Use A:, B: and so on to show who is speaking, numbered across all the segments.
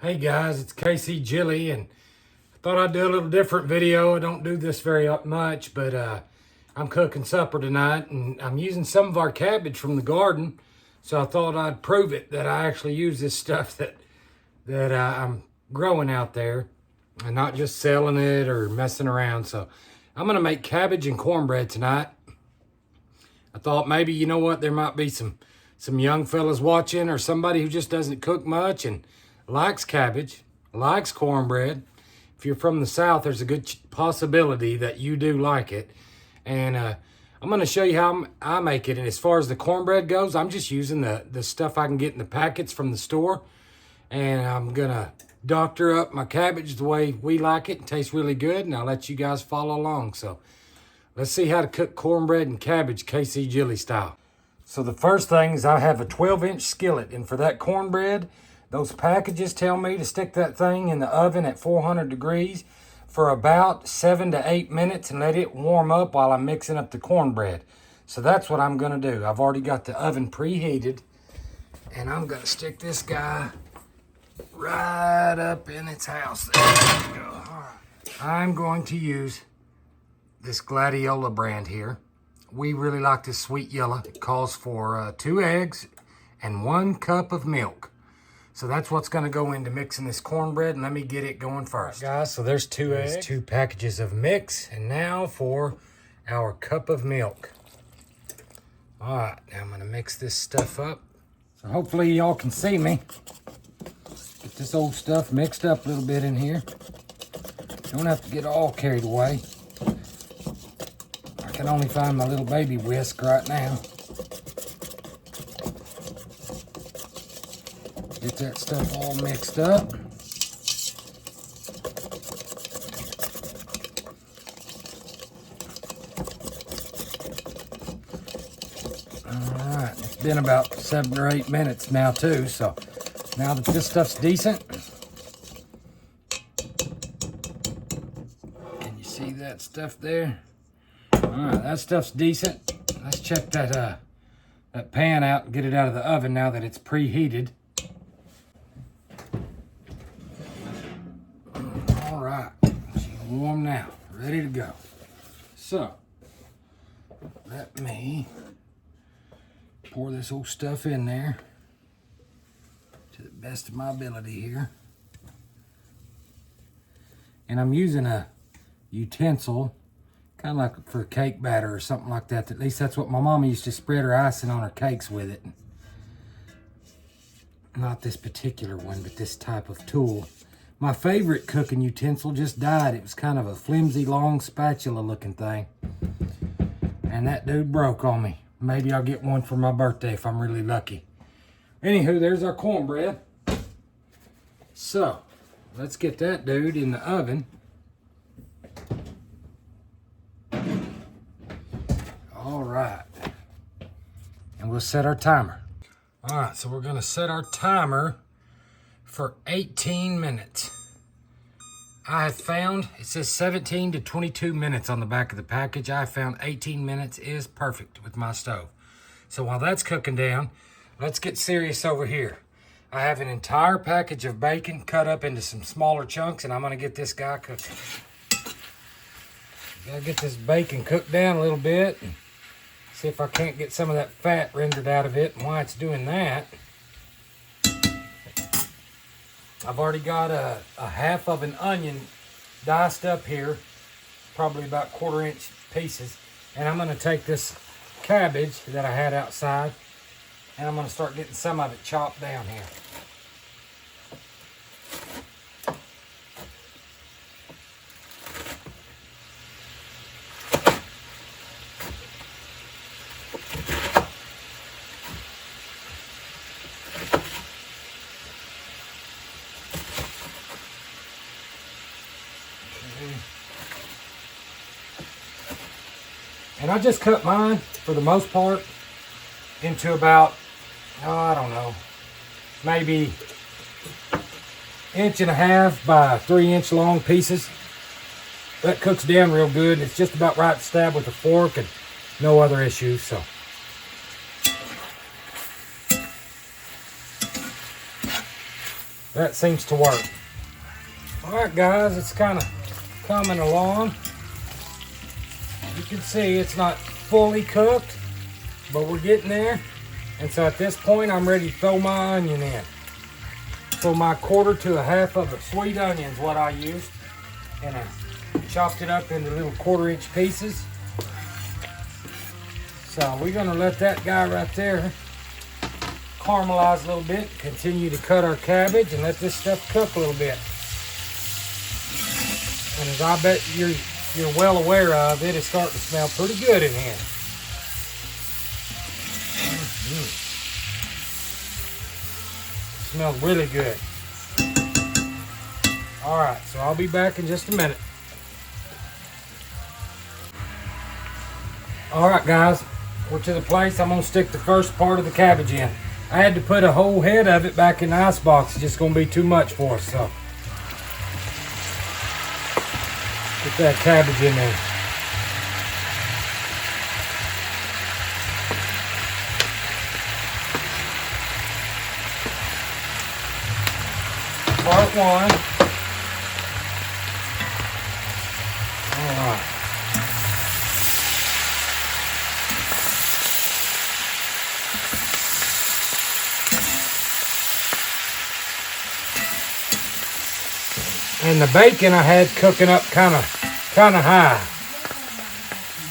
A: Hey guys, it's Casey Jilly, and I thought I'd do a little different video. I don't do this very much, but I'm cooking supper tonight, and I'm using some of our cabbage from the garden. So I thought I'd prove it that I actually use this stuff that I'm growing out there, and not just selling it or messing around. So I'm gonna make cabbage and cornbread tonight. I thought maybe, you know what, there might be some young fellas watching, or somebody who just doesn't cook much and likes cabbage, likes cornbread. If you're from the South, there's a good possibility that you do like it. And I'm going to show you how I make it. And as far as the cornbread goes, I'm just using the stuff I can get in the packets from the store. And I'm going to doctor up my cabbage the way we like it. It tastes really good, and I'll let you guys follow along. So let's see how to cook cornbread and cabbage KC Jilly style. So the first thing is I have a 12-inch skillet, and for that cornbread, those packages tell me to stick that thing in the oven at 400 degrees for about 7 to 8 minutes and let it warm up while I'm mixing up the cornbread. So that's what I'm gonna do. I've already got the oven preheated, and I'm gonna stick this guy right up in its house. There we go. All right. I'm going to use this Gladiola brand here. We really like this sweet yellow. It calls for 2 eggs and 1 cup of milk. So that's what's going to go into mixing this cornbread, and let me get it going first. Right, guys, so there's 2 eggs, 2 packages of mix, and now for our cup of milk. All right, now I'm going to mix this stuff up. So hopefully y'all can see me. Get this old stuff mixed up a little bit in here. Don't have to get all carried away. I can only find my little baby whisk right now. Get that stuff all mixed up. All right, it's been about 7 or 8 minutes now too, so now that this stuff's decent, can you see that stuff there? All right, that stuff's decent. Let's check that pan out and get it out of the oven now that it's preheated. All right, she's warm now, ready to go. So, let me pour this old stuff in there to the best of my ability here. And I'm using a utensil, kind of like for cake batter or something like that. At least that's what my mama used to spread her icing on her cakes with it. Not this particular one, but this type of tool. My favorite cooking utensil just died. It was kind of a flimsy, long spatula looking thing. And that dude broke on me. Maybe I'll get one for my birthday if I'm really lucky. Anywho, there's our cornbread. So, let's get that dude in the oven. All right. And we'll set our timer. All right, so we're gonna set our timer for 18 minutes. I have found, it says 17 to 22 minutes on the back of the package. I found 18 minutes is perfect with my stove. So while that's cooking down, let's get serious over here. I have an entire package of bacon cut up into some smaller chunks, and I'm gonna get this guy cooking. Gotta get this bacon cooked down a little bit and see if I can't get some of that fat rendered out of it. And while it's doing that, I've already got a half of an onion diced up here, probably about 1/4-inch pieces. And I'm gonna take this cabbage that I had outside, and I'm gonna start getting some of it chopped down here. And I just cut mine, for the most part, into about, I don't know, maybe 1.5 by 3-inch long pieces. That cooks down real good. It's just about right to stab with a fork and no other issues. So That seems to work. All right, guys, it's kind of coming along. You can see it's not fully cooked, but we're getting there. And so at this point, I'm ready to throw my onion in. So my 1/4 to 1/2 of a sweet onion is what I used. And I chopped it up into little 1/4-inch pieces. So we're gonna let that guy right there caramelize a little bit. Continue to cut our cabbage and let this stuff cook a little bit. And as I bet you're well aware of, it is starting to smell pretty good in here. Smells really good. All right, so I'll be back in just a minute. All right, guys, we're to the place. I'm gonna stick the first part of the cabbage in. I had to put a whole head of it back in the ice box. It's just gonna be too much for us, so. Get that cabbage in there. Part 1. All right. And the bacon I had cooking up kind of high,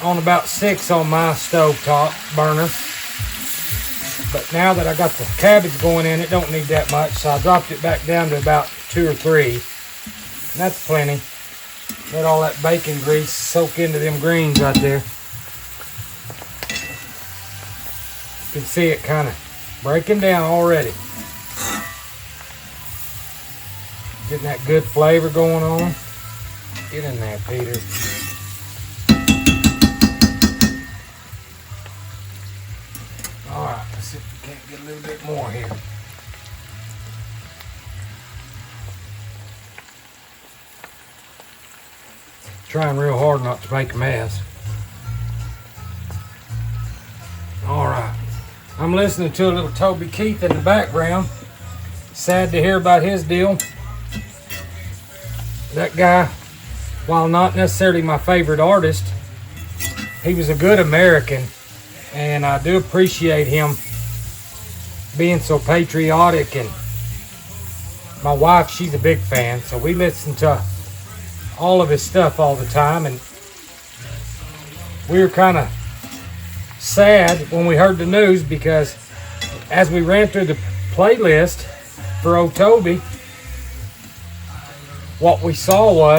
A: on about 6 on my stovetop burner. But now that I got the cabbage going in, it don't need that much, so I dropped it back down to about 2 or 3. And that's plenty. Let all that bacon grease soak into them greens right there. You can see it kind of breaking down already. Getting that good flavor going on. Get in there, Peter. All right, let's see if we can't get a little bit more here. Trying real hard not to make a mess. All right, I'm listening to a little Toby Keith in the background. Sad to hear about his deal. That guy, while not necessarily my favorite artist, he was a good American, and I do appreciate him being so patriotic. And my wife, she's a big fan, so we listen to all of his stuff all the time. And we were kind of sad when we heard the news, because as we ran through the playlist for old Toby, what we saw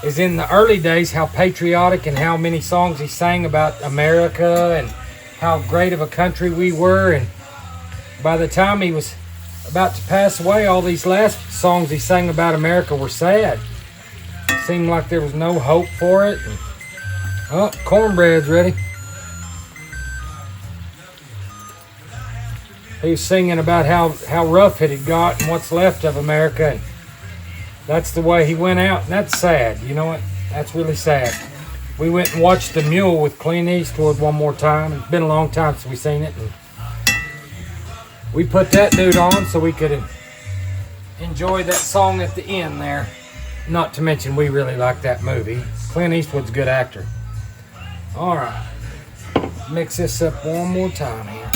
A: is in the early days how patriotic and how many songs he sang about America and how great of a country we were. And by the time he was about to pass away, all these last songs he sang about America were sad. Seemed like there was no hope for it. And, oh, cornbread's ready. He was singing about how rough it had got and what's left of America. And that's the way he went out, and that's sad. You know what? That's really sad. We went and watched The Mule with Clint Eastwood one more time. It's been a long time since we seen it. And we put that dude on so we could enjoy that song at the end there. Not to mention we really like that movie. Clint Eastwood's a good actor. All right. Mix this up one more time here.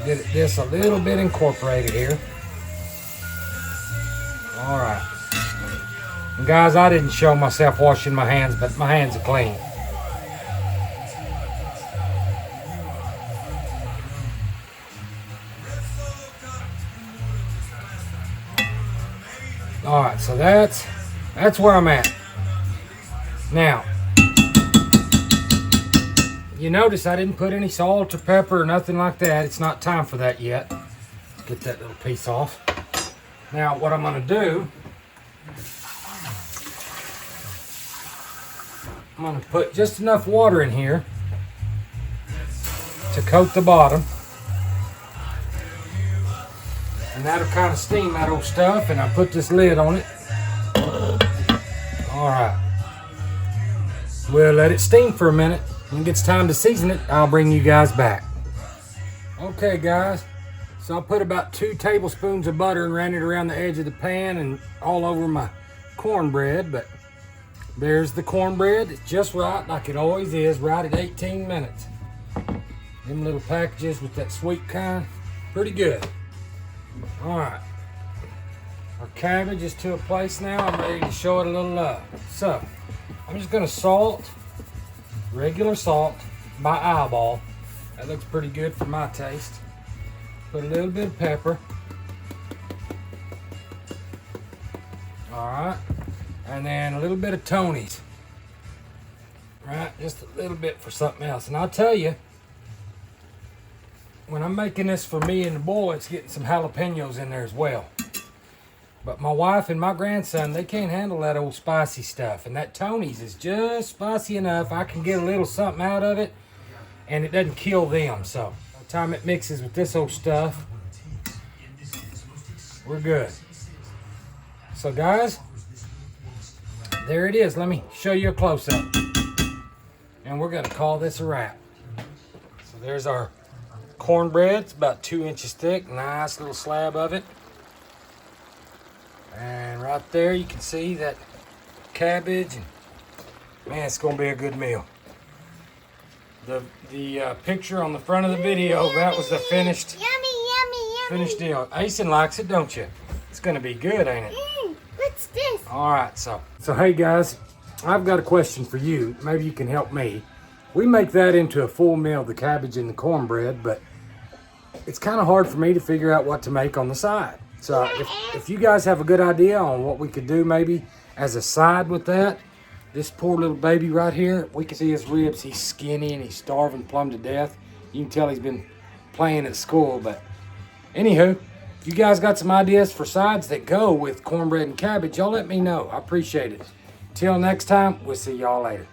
A: Get this a little bit incorporated here. All right. And guys, I didn't show myself washing my hands, but my hands are clean. All right, so that's where I'm at. Now, you notice I didn't put any salt or pepper or nothing like that. It's not time for that yet. Get that little piece off. Now, what I'm going to do, I'm going to put just enough water in here to coat the bottom. And that'll kind of steam that old stuff, and I'll put this lid on it. All right. We'll let it steam for a minute. When it gets time to season it, I'll bring you guys back. Okay, guys. So I put about 2 tablespoons of butter and ran it around the edge of the pan and all over my cornbread. But there's the cornbread. It's just right, like it always is, right at 18 minutes. Them little packages with that sweet kind, pretty good. All right, our cabbage is to a place now. I'm ready to show it a little love. So I'm just gonna salt, regular salt, by eyeball. That looks pretty good for my taste. Put a little bit of pepper. All right, and then a little bit of Tony's. Right, just a little bit for something else. And I'll tell you, when I'm making this for me and the boy, it's getting some jalapenos in there as well. But my wife and my grandson, they can't handle that old spicy stuff. And that Tony's is just spicy enough. I can get a little something out of it, and it doesn't kill them. So by the time it mixes with this old stuff, we're good. So guys, there it is. Let me show you a close-up. And we're gonna call this a wrap. So there's our cornbread. It's about 2 inches thick. Nice little slab of it. And right there you can see that cabbage. And man, it's gonna be a good meal. The picture on the front of the video, that was the finished deal. Asen likes it, don't you? It's gonna be good, ain't it?
B: What's this?
A: All right, so hey guys, I've got a question for you. Maybe you can help me. We make that into a full meal, the cabbage and the cornbread, but it's kind of hard for me to figure out what to make on the side. So if you guys have a good idea on what we could do maybe as a side with that, this poor little baby right here, we can see his ribs. He's skinny and he's starving plumb to death. You can tell he's been playing at school, but anywho, if you guys got some ideas for sides that go with cornbread and cabbage, y'all let me know. I appreciate it. Till next time, we'll see y'all later.